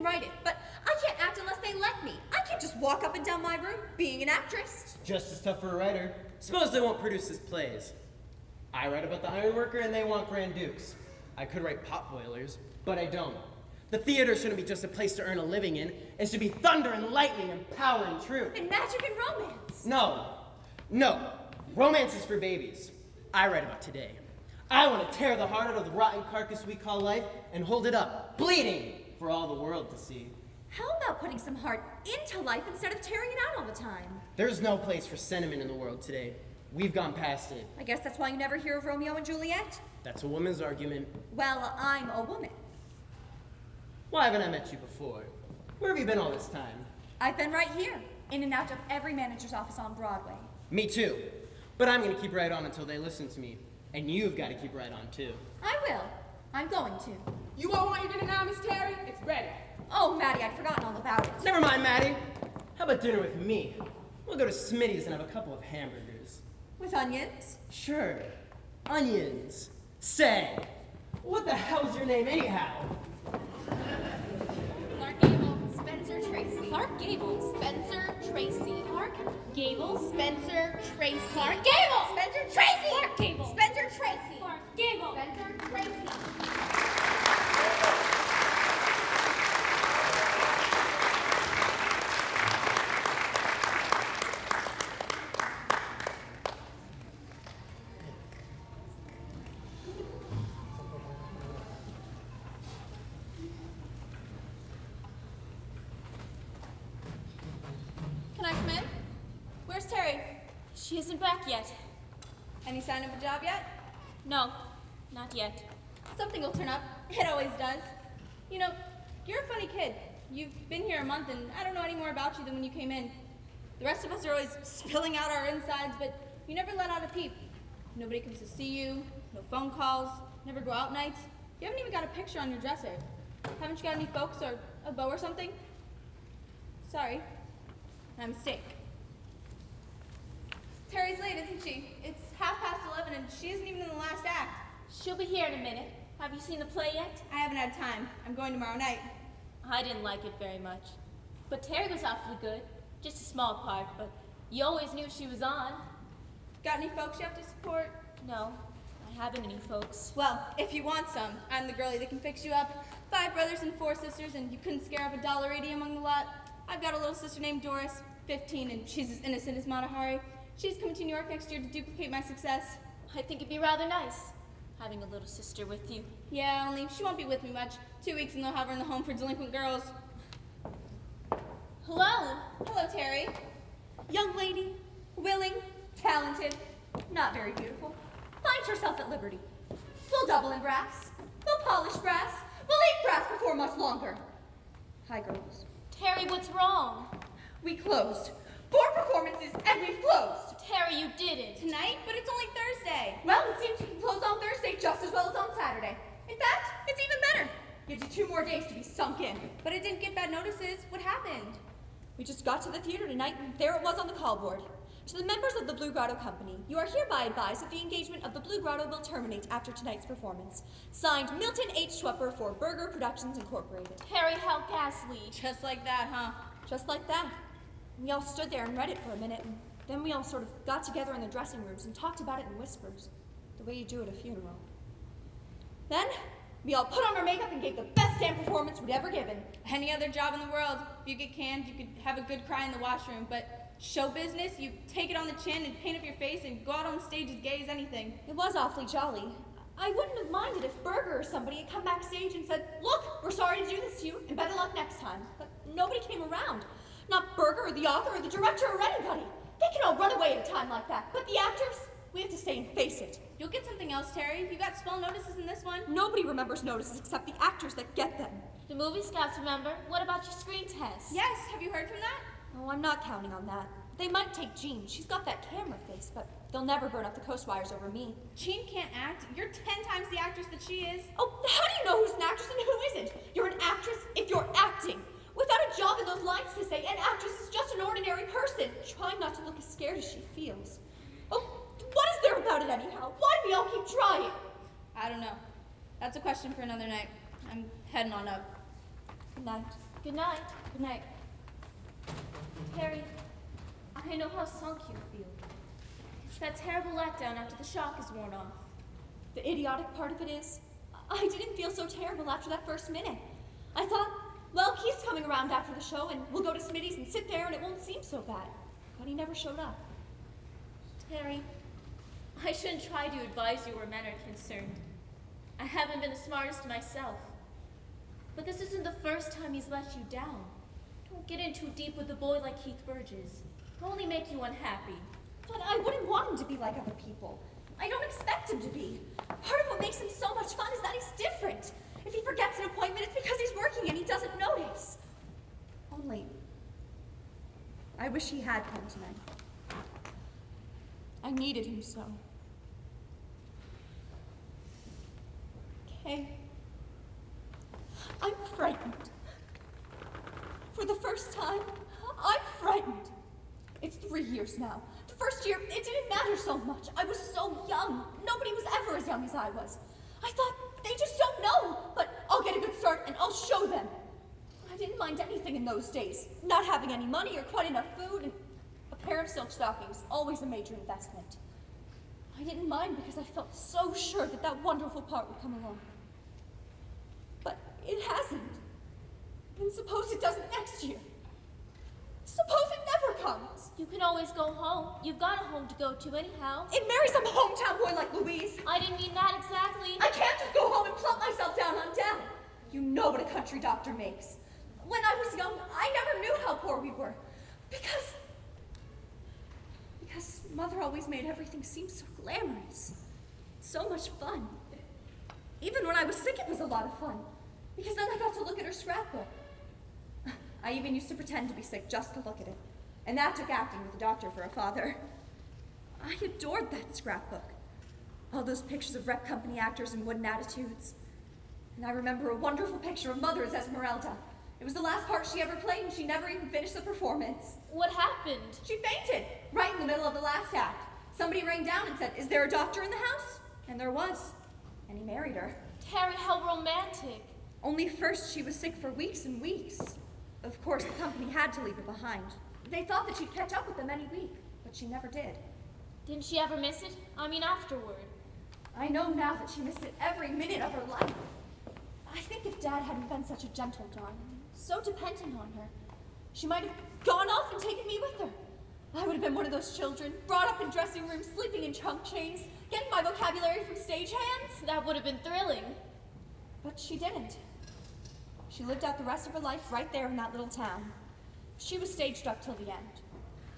write it, but I can't act unless they let me. I can't just walk up and down my room being an actress. Just as tough for a writer. Suppose they won't produce his plays. I write about the ironworker and they want Grand Dukes. I could write pot boilers, but I don't. The theater shouldn't be just a place to earn a living in. It should be thunder and lightning and power and truth. And magic and romance. No. Romance is for babies. I write about today. I want to tear the heart out of the rotten carcass we call life and hold it up, bleeding, for all the world to see. How about putting some heart into life instead of tearing it out all the time? There's no place for sentiment in the world today. We've gone past it. I guess that's why you never hear of Romeo and Juliet? That's a woman's argument. Well, I'm a woman. Why haven't I met you before? Where have you been all this time? I've been right here, in and out of every manager's office on Broadway. Me too. But I'm going to keep right on until they listen to me. And you've got to keep right on too. I will. I'm going to. You all want your dinner now, Miss Terry? It's ready. Oh, Maddie, I'd forgotten all about it. Never mind, Maddie. How about dinner with me? We'll go to Smitty's and have a couple of hamburgers. With onions? Sure. Onions. Say, what the hell's your name anyhow? Clark Gable, Spencer Tracy. Clark Gable, Spencer Tracy. Clark Gable, Spencer Tracy. Clark Gable, Spencer Tracy. Clark Gable, Spencer Tracy. Clark Gable, Spencer Tracy. Can I come in? Where's Terry? She isn't back yet. Any sign of a job yet? No, not yet. Something will turn up. It always does. You know, you're a funny kid. You've been here a month and I don't know any more about you than when you came in. The rest of us are always spilling out our insides, but you never let out a peep. Nobody comes to see you, no phone calls, never go out nights. You haven't even got a picture on your dresser. Haven't you got any folks or a beau or something? Sorry, my mistake. Terry's late, isn't she? It's 11:30 and she isn't even in the last act. She'll be here in a minute. Have you seen the play yet? I haven't had time. I'm going tomorrow night. I didn't like it very much. But Terry was awfully good. Just a small part, but you always knew she was on. Got any folks you have to support? No, I haven't any folks. Well, if you want some, I'm the girlie that can fix you up. 5 brothers and 4 sisters, and you couldn't scare up $1.80 among the lot. I've got a little sister named Doris, 15, and she's as innocent as Matahari. She's coming to New York next year to duplicate my success. I think it'd be rather nice, having a little sister with you. Yeah, only she won't be with me much. 2 weeks and they'll have her in the home for delinquent girls. Hello. Hello, Terry. Young lady, willing, talented, not very beautiful. Finds herself at liberty. We'll double in brass. We'll polish brass. We'll eat brass before much longer. Hi, girls. Terry, what's wrong? We closed. 4 performances and we've closed. Terry, you didn't. Tonight, but it's only Thursday. Well, it seems you can close on Thursday just as well as on Saturday. In fact, it's even better. Gives you 2 more days to be sunk in. But it didn't get bad notices. What happened? We just got to the theater tonight, and there it was on the call board. To the members of the Blue Grotto Company, you are hereby advised that the engagement of the Blue Grotto will terminate after tonight's performance. Signed, Milton H. Schwepper for Burger Productions Incorporated. Terry, how ghastly. Just like that, huh? Just like that. We all stood there and read it for a minute, and then we all sort of got together in the dressing rooms and talked about it in whispers, the way you do at a funeral. Then, we all put on our makeup and gave the best damn performance we'd ever given. Any other job in the world, if you get canned, you could have a good cry in the washroom, but show business, you take it on the chin and paint up your face and go out on the stage as gay as anything. It was awfully jolly. I wouldn't have minded if Berger or somebody had come backstage and said, "Look, we're sorry to do this to you, and better luck next time." But nobody came around. Not Berger or the author or the director or anybody. They can all run away at a time like that. But the actors, we have to stay and face it. You'll get something else, Terry. You got swell notices in this one. Nobody remembers notices except the actors that get them. The movie scouts remember. What about your screen test? Yes, have you heard from that? Oh, I'm not counting on that. They might take Jean. She's got that camera face, but they'll never burn up the coast wires over me. Jean can't act. You're 10 times the actress that she is. Oh, how do you know who's an actress and who isn't? You're an actress if you're acting. Without a job in those lines to say, an actress is just an ordinary person, trying not to look as scared as she feels. Oh, what is there about it anyhow? Why do we all keep trying? I don't know. That's a question for another night. I'm heading on up. Good night. Good night. Good night. Harry, I know how sunk you feel. It's that terrible letdown after the shock is worn off. The idiotic part of it is, I didn't feel so terrible after that first minute. I thought, well, Keith's coming around after the show and we'll go to Smitty's and sit there and it won't seem so bad. But he never showed up. Harry, I shouldn't try to advise you where men are concerned. I haven't been the smartest myself. But this isn't the first time he's let you down. Don't get in too deep with a boy like Keith Burgess. It'll only make you unhappy. But I wouldn't want him to be like other people. I don't expect him to be. Part of what makes him so much fun is that he's different. If he forgets an appointment, it's because he's working and he doesn't notice. Only, I wish he had come tonight. I needed him so. Okay. I'm frightened. For the first time, I'm frightened. It's 3 years now. The first year, it didn't matter so much. I was so young. Nobody was ever as young as I was. I thought, they just don't know. But I'll get a good start and I'll show them. I didn't mind anything in those days. Not having any money or quite enough food, and a pair of silk stockings, always a major investment. I didn't mind because I felt so sure that that wonderful part would come along. But it hasn't. And suppose it doesn't next year. Suppose it never comes. You can always go home. You've got a home to go to anyhow. It marries some hometown boy like Louise. I didn't mean that exactly. I can't just go home and plump myself down on down. You know what a country doctor makes. When I was young, I never knew how poor we were. Because Mother always made everything seem so glamorous. So much fun. Even when I was sick, it was a lot of fun. Because then I got to look at her scrapbook. I even used to pretend to be sick just to look at it. And that took acting with a doctor for a father. I adored that scrapbook. All those pictures of rep company actors in wooden attitudes. And I remember a wonderful picture of Mother as Esmeralda. It was the last part she ever played and she never even finished the performance. What happened? She fainted, right in the middle of the last act. Somebody rang down and said, "Is there a doctor in the house?" And there was. And he married her. Terry, how romantic. Only first she was sick for weeks and weeks. Of course, the company had to leave her behind. They thought that she'd catch up with them any week, but she never did. Didn't she ever miss it? I mean, afterward. I know now that she missed it every minute of her life. I think if Dad hadn't been such a gentle darling, so dependent on her, she might have gone off and taken me with her. I would have been one of those children, brought up in dressing rooms, sleeping in trunk chains, getting my vocabulary from stagehands. That would have been thrilling. But she didn't. She lived out the rest of her life right there in that little town. She was stage struck till the end.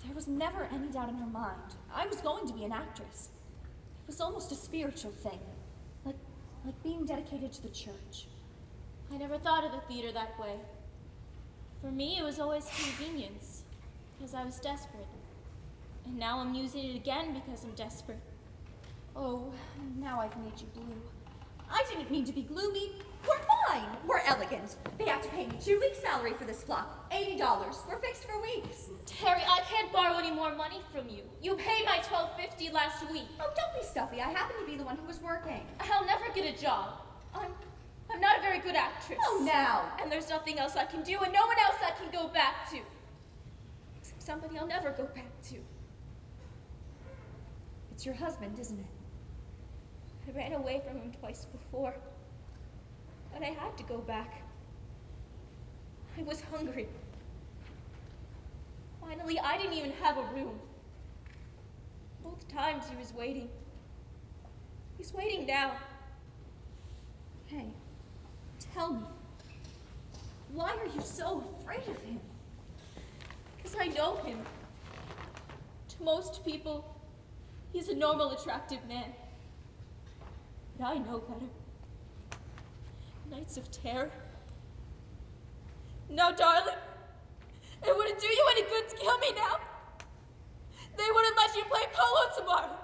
There was never any doubt in her mind. I was going to be an actress. It was almost a spiritual thing, like being dedicated to the church. I never thought of the theater that way. For me, it was always convenience, because I was desperate. And now I'm using it again because I'm desperate. Oh, now I've made you blue. I didn't mean to be gloomy. We're fine. We're elegant. They have to pay me 2 weeks' salary for this flock. $80. We're fixed for weeks. Terry, I can't borrow any more money from you. You paid my $12.50 last week. Oh, don't be stuffy. I happen to be the one who was working. I'll never get a job. I'm not a very good actress. Oh, now. And there's nothing else I can do and no one else I can go back to. Except somebody I'll never go back to. It's your husband, isn't it? I ran away from him twice before. But I had to go back. I was hungry. Finally, I didn't even have a room. Both times he was waiting. He's waiting now. Hey, tell me, why are you so afraid of him? Because I know him. To most people, he's a normal, attractive man. But I know better. Nights of terror. Now, darling, it wouldn't do you any good to kill me now. They wouldn't let you play polo tomorrow.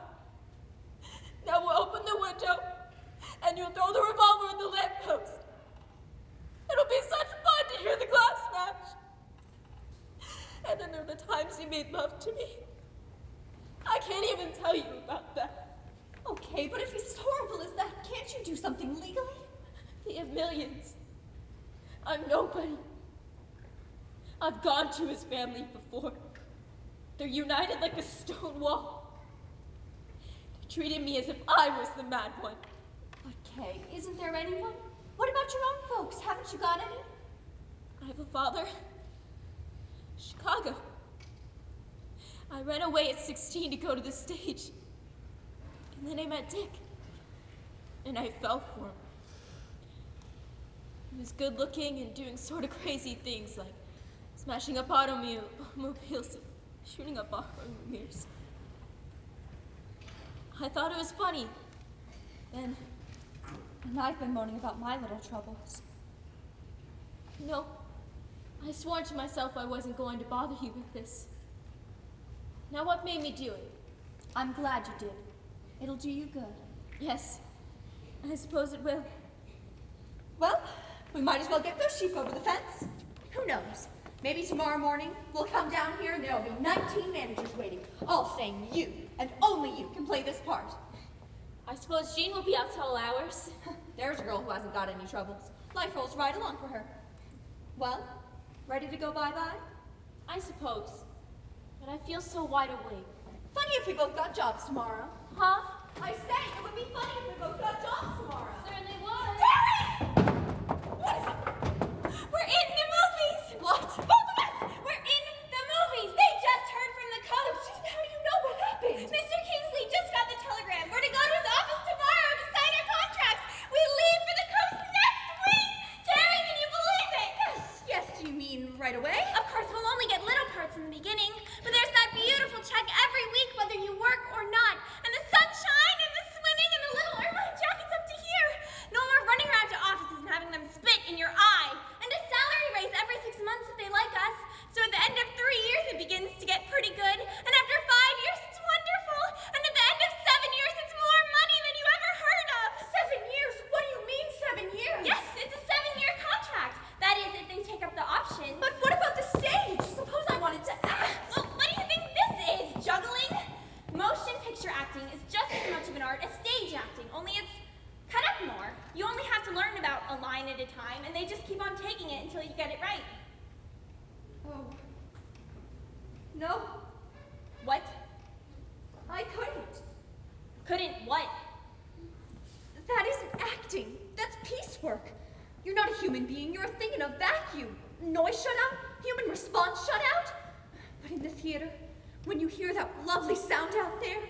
Now we'll open the window, and you'll throw the revolver in the lamppost. It'll be such fun to hear the glass smash. And then there are the times he made love to me. I can't even tell you about that. Okay, but if he's as horrible as that, can't you do something legally? They have millions. I'm nobody. I've gone to his family before. They're united like a stone wall. They treated me as if I was the mad one. But Kay, isn't there anyone? What about your own folks? Haven't you got any? I have a father. Chicago. I ran away at 16 to go to the stage. And then I met Dick. And I fell for him. He was good looking and doing sort of crazy things like smashing up automobiles and shooting up automobiles. I thought it was funny. And I've been moaning about my little troubles. No, I swore to myself I wasn't going to bother you with this. Now what made me do it? I'm glad you did. It'll do you good. Yes, I suppose it will. Well, we might as well get those sheep over the fence. Who knows? Maybe tomorrow morning we'll come down here and there'll be 19 managers waiting, all saying you, and only you, can play this part. I suppose Jean will be out till all hours. There's a girl who hasn't got any troubles. Life rolls right along for her. Well, ready to go bye-bye? I suppose. But I feel so wide awake. Funny if we both got jobs tomorrow. Huh? I say, it would be funny if we both got jobs tomorrow. Certainly would. Terry! What is it? We're in the movies! What? Both of us! We're in the movies! They just heard from the coach! How do you know what happened? Mr. Kingsley just got the telegram. We're to go to his office tomorrow to sign our contracts. We leave for the coast next week! Terry, can you believe it? Yes, you mean right away? Of course, we'll only get little parts in the beginning, but there's that beautiful check every week whether you work or not. And the sunshine and the swimming and the little ermine jackets up to here. No more running around to offices and having them spit in your eye. And a salary raise every 6 months if they like us. So at the end of 3 years it begins to get pretty good. And after 5 years it's wonderful. And at the end of 7 years it's more money than you ever heard of. 7 years? What do you mean 7 years? Yes, it's a 7-year contract. That is if they take up the option. But what about the stage? Suppose I wanted to act. Well, what do you think this is? Juggling? Motion picture acting is just as much of an art as stage acting, only it's cut up more. You only have to learn about a line at a time, and they just keep on taking it until you get it right. Oh. No, What? I couldn't. Couldn't what? That isn't acting. That's piecework. You're not a human being. You're a thing in a vacuum. Noise shut out, human response shut out. But in the theater, when you hear that lovely sound out there,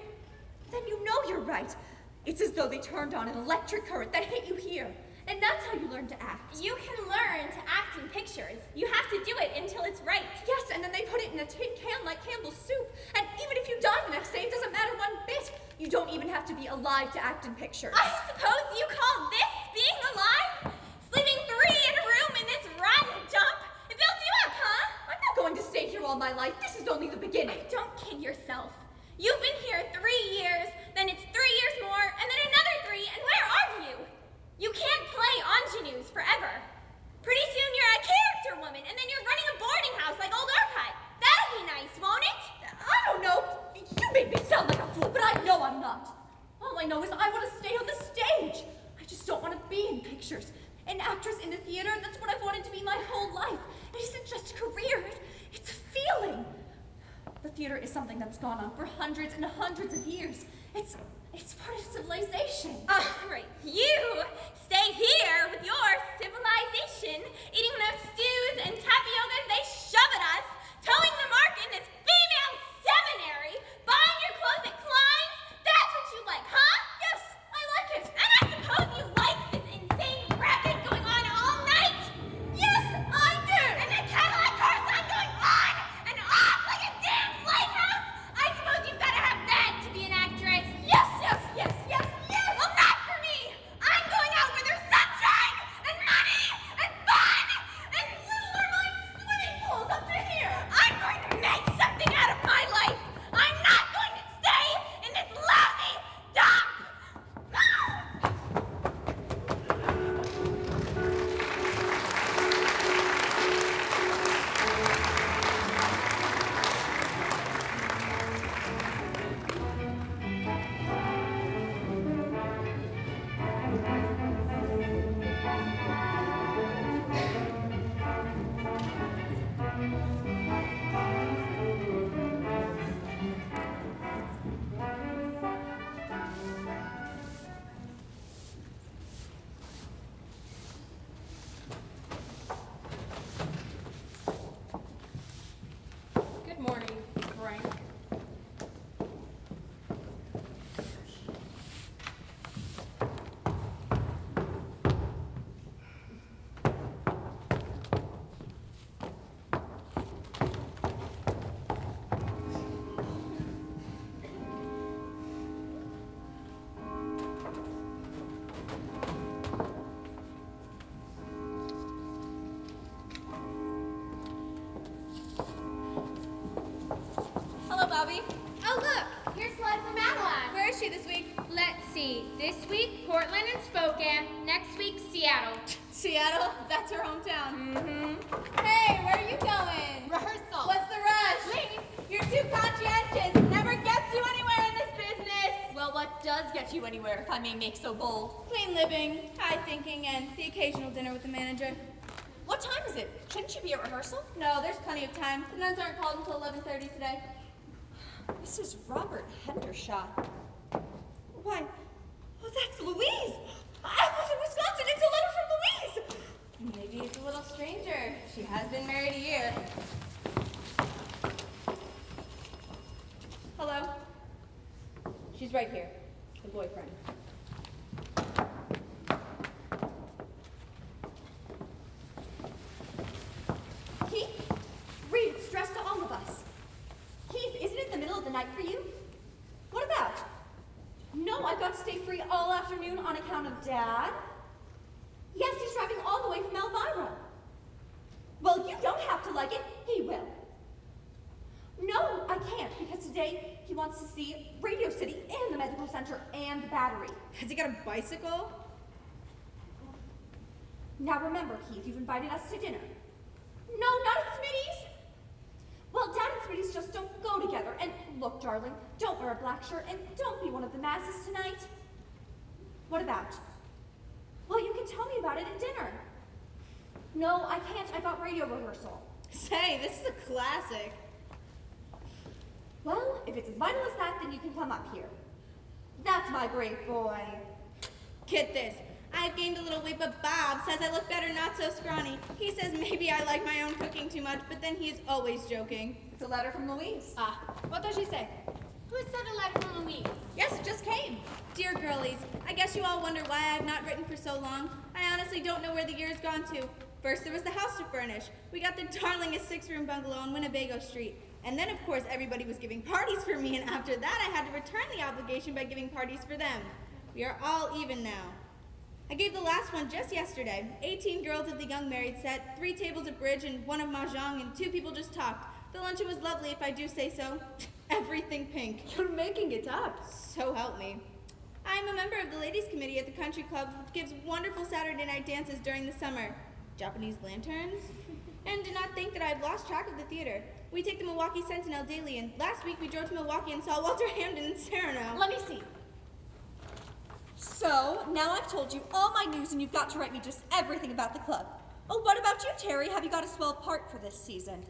then you know you're right. It's as though they turned on an electric current that hit you here. And that's how you learn to act. You can learn to act in pictures. You have to do it until it's right. Yes, and then they put it in a tin can like Campbell's soup. And even if you die the next day, it doesn't matter one bit. You don't even have to be alive to act in pictures. I suppose you call this being alive? Sleeping 3 in a room in this rotten dump? It builds you up, huh? I'm not going to stay here all my life. This is only the beginning. Don't kid yourself. You've been here 3 years, then it's 3 years more, and then another 3, and where are you? You can't play ingenues forever. Pretty soon you're a character woman, and then you're running a boarding house like old Arcot. That'll be nice, won't it? I don't know. You made me sound like a fool, but I know I'm not. All I know is I want to stay on the stage. I just don't want to be in pictures. An actress in the theater, that's what I've wanted to be my whole life. It isn't just a career, it's a feeling. The theater is something that's gone on for hundreds and hundreds of years. It's part of civilization. Right. You stay here with your civilization, eating those stews and tapiokas they shove at us, towing the mark in this female seminary, buying your clothes at Klein's. That's what you like, huh? Yes, I like it. And I suppose you like this insane racket going on all night? Yes, I do. And the Cadillac car sign going on and off like a damn lighthouse? I suppose you've got to have that to be an actress. Yes, yes, yes, yes, yes. Well, not for me. I'm going out where there's sunshine and money and fun and little Ermine Bobby. Oh, look, here's Slide from Madeline. Where is she this week? Let's see. This week, Portland and Spokane. Next week, Seattle. Seattle? That's her hometown. Mm-hmm. Hey, where are you going? Rehearsal. What's the rush? Leave. You're too conscientious. Never gets you anywhere in this business. Well, what does get you anywhere, if I may make so bold? Clean living, high thinking, and the occasional dinner with the manager. What time is it? Shouldn't you be at rehearsal? No, there's plenty of time. The nuns aren't called until 11:30 today. This is Robert Hendershot. Why, oh, that's Louise! I was in Wisconsin. It's a letter from Louise! Maybe it's a little stranger. She has been married a year. Hello? She's right here. The boyfriend. Keith, read, it's stressed to all of us. Keith, isn't it the middle of the night for you? What about? No, I've got to stay free all afternoon on account of Dad. Yes, he's driving all the way from Elvira. Well, you don't have to like it. He will. No, I can't, because today he wants to see Radio City and the Medical Center and the Battery. Has he got a bicycle? Now remember, Keith, you've invited us to dinner. No, not at Smitty's. Well, Dad and Smitty's just don't go together. And look, darling, don't wear a black shirt and don't be one of the masses tonight. What about? Well, you can tell me about it at dinner. No, I can't. I got radio rehearsal. Say, this is a classic. Well, if it's as vital as that, then you can come up here. That's my brave boy. Get this. I've gained a little weight, but Bob says I look better, not so scrawny. He says maybe I like my own cooking too much, but then he is always joking. It's a letter from Louise. Ah, what does she say? Who sent a letter from Louise? Yes, it just came. Dear girlies, I guess you all wonder why I have not written for so long. I honestly don't know where the year's gone to. First, there was the house to furnish. We got the darlingest 6-room bungalow on Winnebago Street. And then, of course, everybody was giving parties for me, and after that, I had to return the obligation by giving parties for them. We are all even now. I gave the last one just yesterday. 18 girls of the young married set, 3 tables of bridge and 1 of mahjong, and 2 people just talked. The luncheon was lovely, if I do say so. Everything pink. You're making it up. So help me. I am a member of the ladies' committee at the country club, which gives wonderful Saturday night dances during the summer. Japanese lanterns. And do not think that I have lost track of the theater. We take the Milwaukee Sentinel daily, and last week we drove to Milwaukee and saw Walter Hamden and Cyrano. Let me see. So, now I've told you all my news and you've got to write me just everything about the club. Oh, what about you, Terry? Have you got a swell part for this season?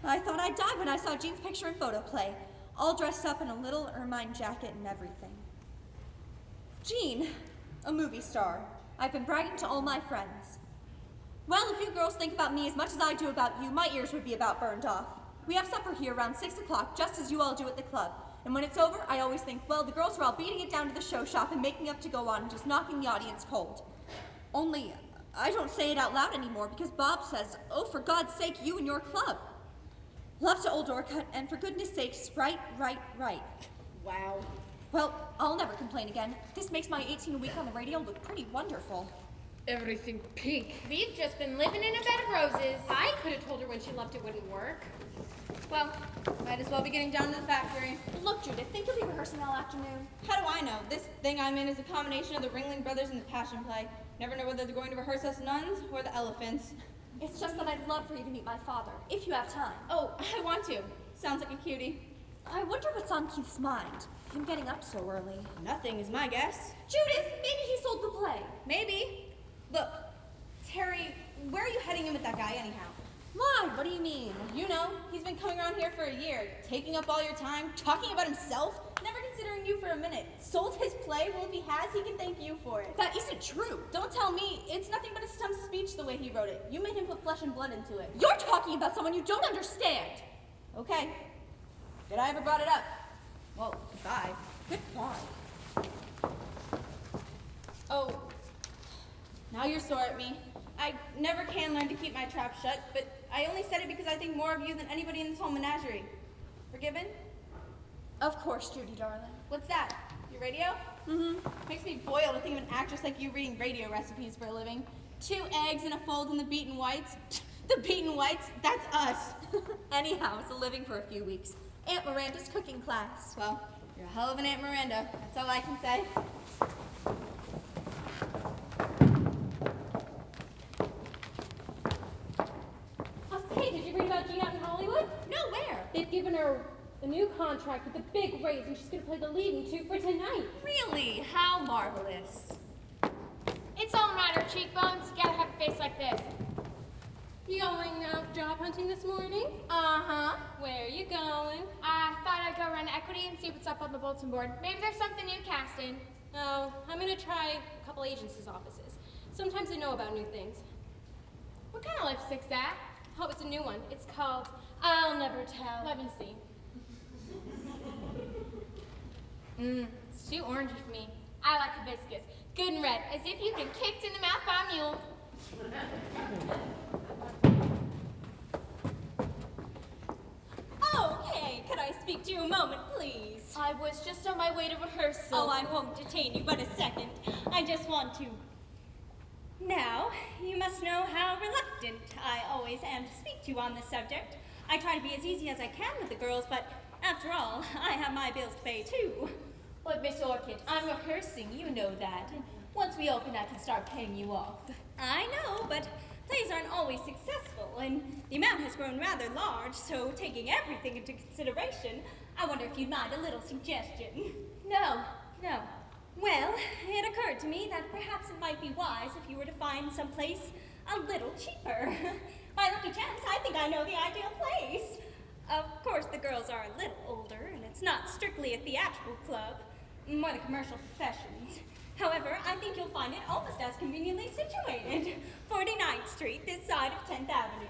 I thought I'd die when I saw Jean's picture in photo play, all dressed up in a little ermine jacket and everything. Jean, a movie star. I've been bragging to all my friends. Well, if you girls think about me as much as I do about you, my ears would be about burned off. We have supper here around 6 o'clock, just as you all do at the club. And when it's over, I always think, well, the girls are all beating it down to the show shop and making up to go on and just knocking the audience cold. Only, I don't say it out loud anymore because Bob says, oh, for God's sake, you and your club. Love to old Orcutt, and for goodness sakes, right. Wow. Well, I'll never complain again. This makes my 18 a week on the radio look pretty wonderful. Everything pink. We've just been living in a bed of roses. I could have told her when she left it wouldn't work. Well, might as well be getting down to the factory. Look, Judith, think you'll be rehearsing all afternoon? How do I know? This thing I'm in is a combination of the Ringling Brothers and the Passion Play. Never know whether they're going to rehearse us nuns or the elephants. It's just that I'd love for you to meet my father, if you have time. Oh, I want to. Sounds like a cutie. I wonder what's on Keith's mind. Him getting up so early. Nothing is my guess. Judith, maybe he sold the play. Maybe. Look, Terry, where are you heading in with that guy anyhow? Why? What do you mean? You know, he's been coming around here for a year, taking up all your time, talking about himself, never considering you for a minute. Sold his play? Well, if he has, he can thank you for it. That isn't true. Don't tell me. It's nothing but a stump speech the way he wrote it. You made him put flesh and blood into it. You're talking about someone you don't understand. Okay. Did I ever brought it up? Well, goodbye. Goodbye. Oh, now you're sore at me. I never can learn to keep my trap shut, but I only said it because I think more of you than anybody in this whole menagerie. Forgiven? Of course, Judy, darling. What's that? Your radio? Mm-hmm. Makes me boil to think of an actress like you reading radio recipes for a living. 2 eggs and a fold in the beaten whites. The beaten whites, that's us. Anyhow, it's a living for a few weeks. Aunt Miranda's cooking class. Well, you're a hell of an Aunt Miranda. That's all I can say. Oh, say, did you read about Jean out in Hollywood? No, where? They've given her a new contract with a big raise, and she's going to play the leading two for tonight. Really? How marvelous. It's all a matter of cheekbones. You gotta have a face like this. You going out job hunting this morning? Uh-huh. Where are you going? I thought I'd go run equity and see what's up on the bulletin board. Maybe there's something new casting. Oh, I'm going to try a couple agencies' offices. Sometimes they know about new things. What kind of lipstick's that? Oh, it's a new one. It's called I'll Never Tell. Let me see. It's too orangey for me. I like hibiscus. Good and red, as if you've been kicked in the mouth by a mule. Okay, could I speak to you a moment, please? I was just on my way to rehearsal. Oh, I won't detain you but a second. I just want to... Now, you must know how reluctant I always am to speak to you on this subject. I try to be as easy as I can with the girls, but after all, I have my bills to pay too. But Miss Orchid, I'm rehearsing, you know that. And once we open, I can start paying you off. I know, but plays aren't always successful, and the amount has grown rather large, so taking everything into consideration, I wonder if you'd mind a little suggestion. No. Well, it occurred to me that perhaps it might be wise if you were to find some place a little cheaper. By lucky chance, I think I know the ideal place. Of course, the girls are a little older, and it's not strictly a theatrical club, more the commercial professions. However, I think you'll find it almost as conveniently situated. 49th Street, this side of 10th Avenue.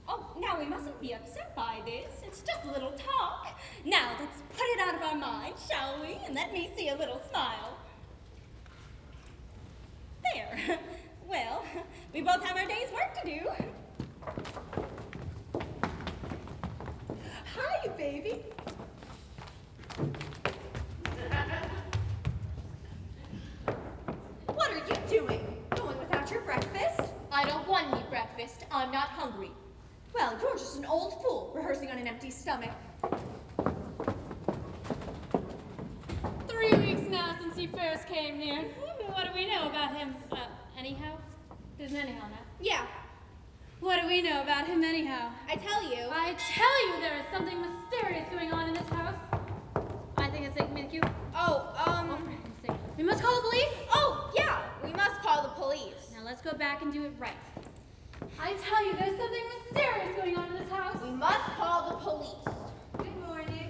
Oh, now we mustn't be upset by this. It's just a little talk. Now, let's put it out of our minds, shall we? And let me see a little smile. There. Well, we both have our day's work to do. Hi, baby. What are you doing? Going without your breakfast? I don't want any breakfast. I'm not hungry. Well, you're just an old fool, rehearsing on an empty stomach. 3 weeks now since he first came here. What do we know about him? Anyhow? There's an anyhow now. Yeah, What do we know about him anyhow? I tell you. I tell you there is something mysterious going on in this house. I think it's taking me to Q. Oh, For heaven's sake. We must call the police? Oh, yeah, we must call the police. Now let's go back and do it right. I tell you, there's something mysterious going on in this house. We must call the police. Good morning.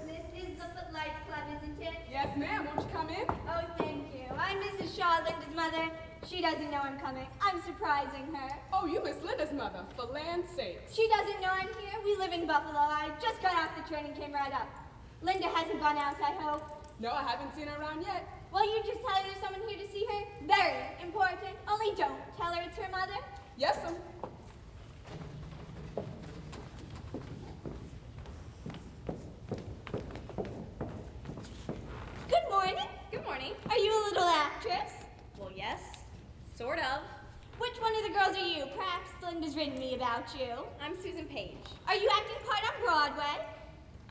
This is the Footlights Club, isn't it? Yes, ma'am. Won't you come in? Oh, thank you. I'm Mrs. Shaw, Linda's mother. She doesn't know I'm coming. I'm surprising her. Oh, you Miss Linda's mother, for land's sake. She doesn't know I'm here. We live in Buffalo. I just got off the train and came right up. Linda hasn't gone out, I hope. No, I haven't seen her around yet. Well, you just tell her there's someone here to see her. Very important. Only don't tell her it's her mother. Yes, sir. Good morning. Good morning. Are you a little actress? Well, yes, sort of. Which one of the girls are you? Perhaps Linda's written me about you. I'm Susan Page. Are you acting part on Broadway?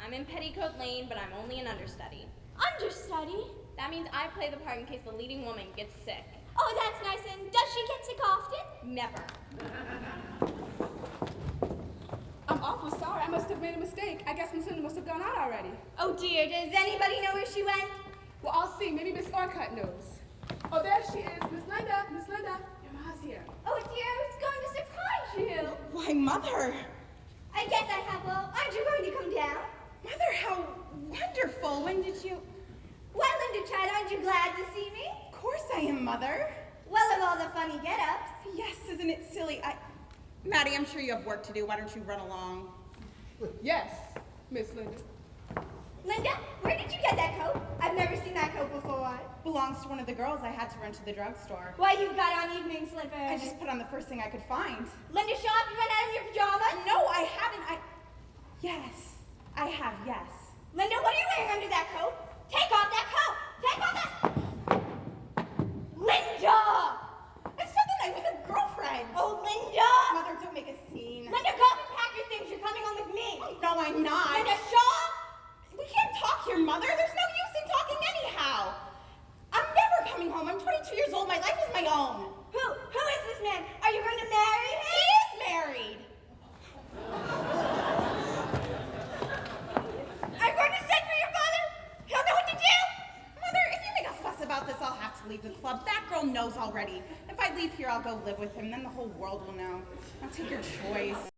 I'm in Petticoat Lane, but I'm only an understudy. Understudy? That means I play the part in case the leading woman gets sick. Oh, that's nice. And does she get sick often? Never. I'm awful sorry. I must have made a mistake. I guess Miss Linda must have gone out already. Oh dear, does anybody know where she went? Well, I'll see. Maybe Miss Orcutt knows. Oh, there she is. Miss Linda. Miss Linda. Your ma's here. Oh dear, I was going to surprise you. Why, Mother! I guess I have. Well, aren't you going to come down? Mother, how wonderful! When did you... Well, Linda Chad, aren't you glad to see me? Of course I am, Mother. Well, of all the funny get-ups. Yes, isn't it silly? Maddie, I'm sure you have work to do. Why don't you run along? Yes, Miss Linda. Linda, where did you get that coat? I've never seen that coat before. Belongs to one of the girls I had to run to the drugstore. Why, you've got on evening slippers. I just put on the first thing I could find. Linda Shaw, have you run out of your pajamas? No, I haven't. Yes, I have, yes. Linda, what are you wearing under that coat? Take off that coat! Take off that... Linda! I spent the night with a girlfriend. Oh, Linda! Mother, don't make a to leave the club. That girl knows already. If I leave here, I'll go live with him. Then the whole world will know. Now take your choice.